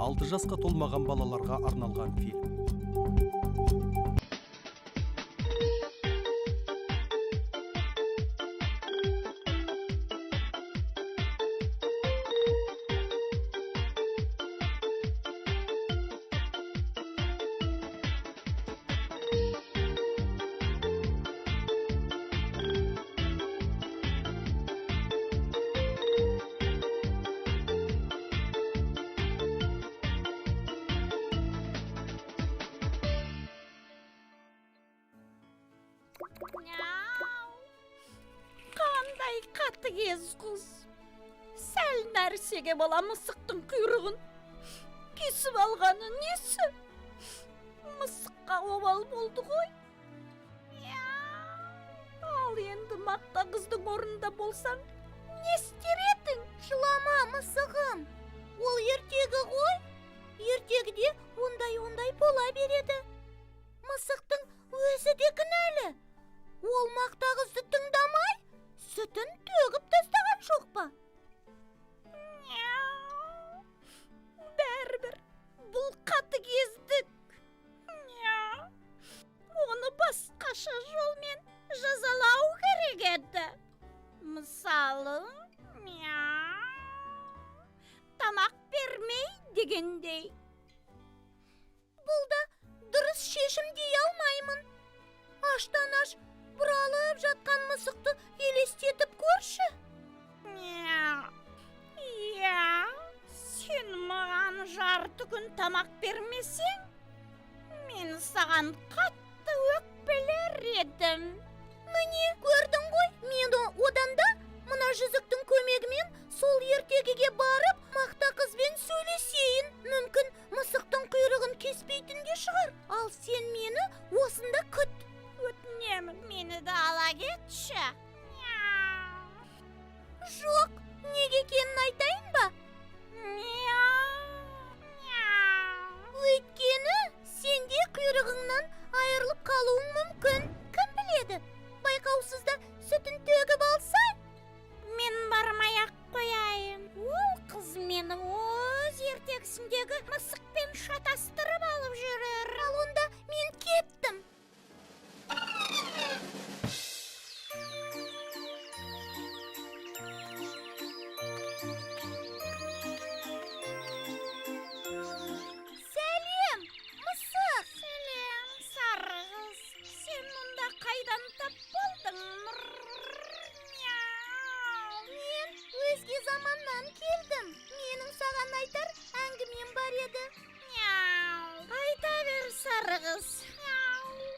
6 жасқа толмаған балаларға арналған фильм. Қандай қатыгез қыз. Сәл нәрсеге бала мысықтың құйрығын кесіп алғаны несі? Мысыққа обал болды ғой. Ал енді мақта қыздың орнында болсаң, не істер едің? Жылама, мысығым. Ол ертегі ғой. Ертегіде ондай бола береді. Мысықтың өзі де кінәлі. Ол мақта қызды тыңдамай, сүтін төгіп тастаған жоқ па? Бәрібір бұл қатыгездік. Оны басқаша жолмен жазалау керек еді. Мысалы, тамақ бермей дегендей. Бұл да дұрыс шешім дей алмаймын. Аштан-аш бұралып жатқан мысықты елестетіп көрші. Сен маған жарты күн тамақ бермесең, мен саған қатты өкпелер едім. Міне, көрдің ғой, мен одан да мына жүзіктің көмегімен сол ертегіге барып, мақта қызбен сөйлесейін. Мүмкін мысықтың құйрығын кеспейтін де шығар. Ал сен мені осында күт. Өтінемін, мені де ала кетші. Жоқ, неге екенін айтайын ба? Өйткені сенде құйрығыңнан айырылып қалуың мүмкін. Кім біледі? Байқаусызда сүтін төгіп алсаң? Мен бармай-ақ қояйын. Ол қыз мені өз ертегісіндегі мысықпен шатастырып алып жүрер. Ал онда мен кеттім. Сәлем, мысық. Сәлем, сары қыз. Сен мұнда қайдан тап болдың? Мен өзге заманнан келдім. Менің саған айтар әңгімем бар еді. Айта бер, сары қыз.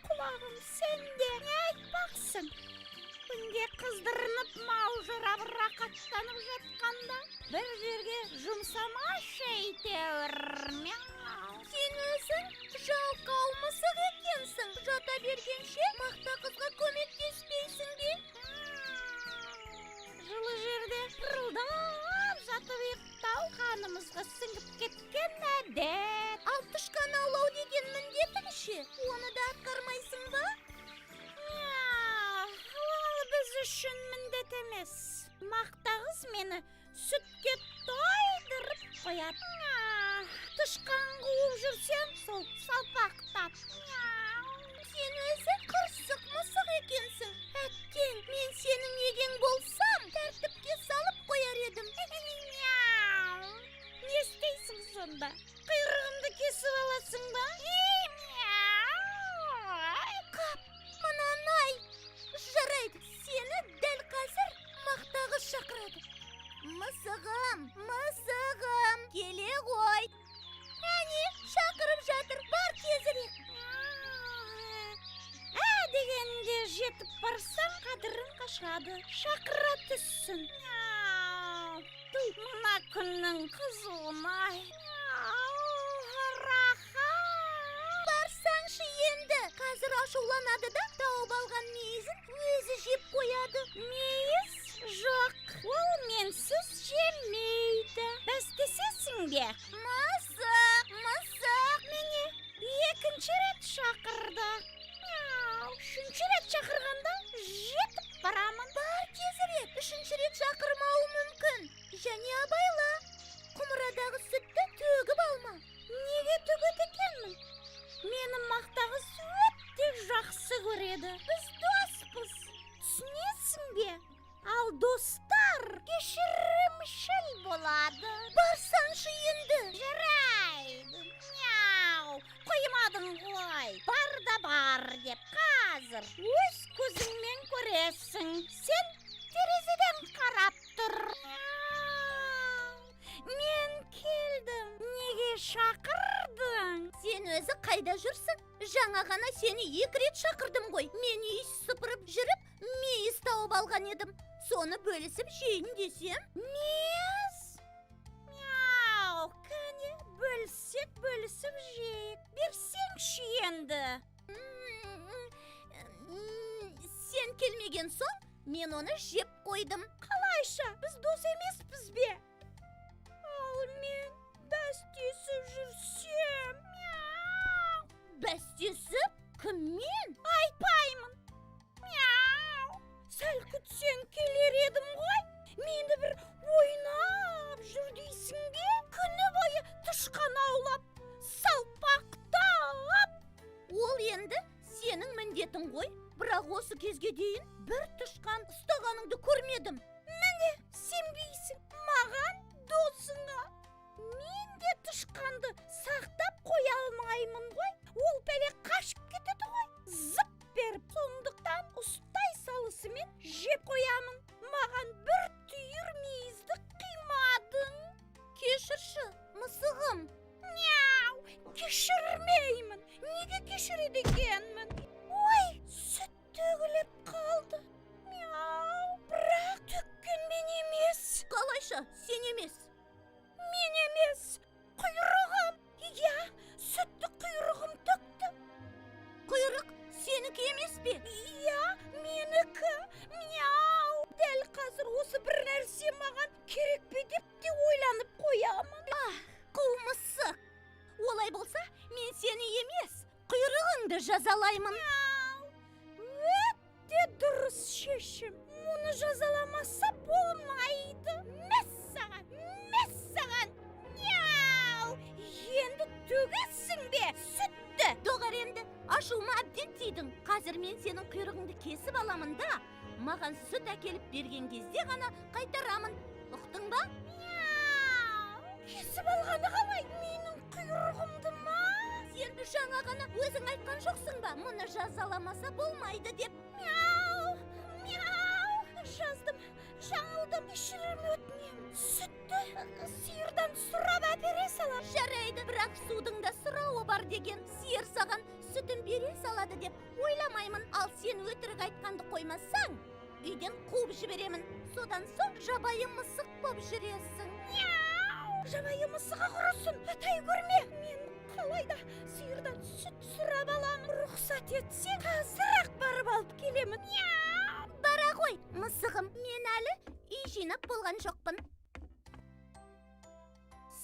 Құлағым сенде, не айтпақсың? Күнде қыздырынып маужырап рақаттанып жатқанда бір жерге жұмсамашы әйтеуір. Сен өзің жалқау мысық екенсің. Жата бергенше мақта қызға көмектеспейсің бе? Жылы жерде пырылдап жатып ұйықтау қанымызға сіңіп кеткен әдет. Ал тышқан аулау деген міндетің ше? Оны да атқармайсың ба? Ол біз үшін міндет емес. Мақта қыз мені сүтке тойдырып қояды. Тышқан қуып жүрсем, сол салпақтап. Сен өзі қырсық мысық екенсің. Әттең, мен сенің егең болсам, тәртіпке салып қояр едім. Не істейсің сонда? Құйрығымды кесіп аласың ба? Қап, мынаны-ай. Жарайды, сені дәл қазір мақта қыз шақырады. Мысығым, келе ғой. Әне, шақырып жатыр, бар тезірек. Дегенде жетіп барсам, қадірін қашады. Шақыра түссін. Мына күннің қызуын-ай. Барсаңшы енді. Қазір ашуланады да тауып алған мейізін өзі жеп қояды. Мейіз? Жоқ, ол менсіз жемейді. Бәстесесің бе? Мысық. Міне, екінші рет шақырды. Үшінші рет шақырғанда жетіп барамын. Бар тезірек, үшінші рет шақырмауы мүмкін. Және абайла. құмырадағы сүтті төгіп алма. Неге төгеді екенмін? Мені мақтағы өте жақсы көреді. Біз доспыз. Түсінесің бе? Ал достар кешірімшіл болады. Барсаңшы енді. Жарайды. Мяу. Қоймадың ғой. Бар да бар деп қазір. Өз көзіңмен көресің. Сен терезеден қарап тұр. Мен келдім. Неге шақырдың? Сен өзі қайда жүрсің? Жаңа ғана сені 2 рет шақырдым ғой. Мен үй сыпырып жүріп, мейіз тауып алған едім. Соны бөлісіп жейін десем. Мейіз? Мяу, кәне бөлісіп жейік. Берсеңші енді. Сен келмеген соң, мен оны жеп қойдым. Қалайша, біз дос емеспіз бе? Ал мен бәстесіп жүрсем. Мяу. Бәстесіп? Кіммен? Айтпаймын. Мяу. Сәл күтсең келер едім ғой. Мені бір ойнап жүр дейсің бе? Күні бойы тышқан аулап, салпақтап. Ол енді сенің міндетің ғой. Бірақ осы кезге дейін бір тышқан ұстағаныңды көрмедім. Міне, сенбейсің маған, досыңа. Мен де тышқанды сақтап қоя алмаймын ғой. Ол бәле қашып кетеді ғой. Зып беріп, сондықтан ұстай салысымен жеп қоямын. Маған бір түйір мейізді қимадың. Кешірші, мысығым. Мяу, кешірмеймін. Неге кешіреді екенмін? Ой, сүт төгіліп қалды. Мяу, бірақ төккен мен емес. Қалайша, сен емес? Мен емес, құйрығым. Иә, сүтті құйрығым төкті. Құйрық сенікі емес пе? Иә, менікі. Мяу, дәл қазір осы бір нәрсе маған керек пе деп те ойланып қоямын. Қу мысық. Олай болса, мен сені емес, құйрығыңды жазалаймын. Өте дұрыс шешім. Мұны жазаламаса болмайды. Мәссаған. Мяу. Енді төгесің бе сүтті? Доғар енді, ашуыма әбден тидің. Қазір мен сенің құйрығыңды кесіп аламын да, маған сүт әкеліп берген кезде ғана қайтарамын. Ұқтың ба? Мяу. Кесіп алғаны қалай? Менің құйрығымды ма? Сен жаңа ғана өзің айтқан жоқсың ба? Мұны жазаламаса болмайды деп. Мяу. Жаздым, жаңылдым, кешірім өтінем. Сүтті сиырдан сұрап әпере салар. Жарайды, бірақ судың да сұрауы бар деген. Сиыр саған сүтін бере салады деп ойламаймын. Ал сен өтірік айтқанды қоймасаң, үйден қуып жіберемін. Содан соң жабайы мысық боп жүресің. Мяу! Жабайы мысығы құрысын, тай көрме. Мен қалайда сиырдан сүт сұрап аламын. Рұқсат етсең, қазір-ақ барып алып келемін. Мяу! Бара ғой, мысығым, мен әлі үй жинап болған жоқпын.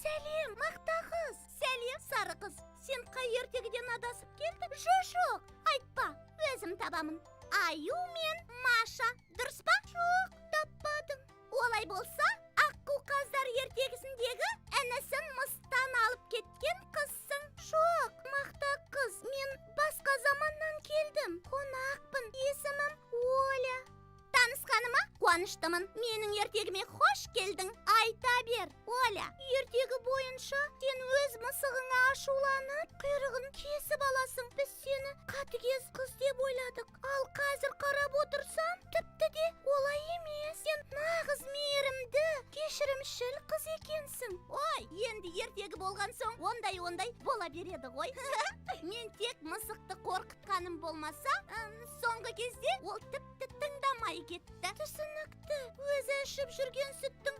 Сәлем, мақта қыз. Сәлем, сары қыз. Сен қай ертегіден адасып келдің? Жоқ, айтпа, өзім табамын. Аю мен Маша, дұрыс па? Жоқ, таппадың. Олай болса, аққу қаздар ертегісіндегі інісін мыстан алып кеткен қызсың. Жоқ, мақта қыз, мен басқа заманнан келдім. Қонақпын, есімім Оля. Танысқаныма қуаныштымын. Менің ертегіме қош келдің. Айта бер, Оля. Ертегі бойынша сен өз мысығыңа ашуланып, құйрығын кесіп аласың. Біз сені қатыгез қыз деп ойладық. Ал қазір қарап отырсам, тіпті де олай емес. Сен нағыз мейірімді, кешірімшіл қыз екенсің. Ой, енді ертегі болған соң ондай бола береді ғой. Мен тек мысықты қорқытқаным болмаса, соңғы кезде ол тіпті тыңдамай кетті. Түсінікті, өзі ішіп жүрген сүттің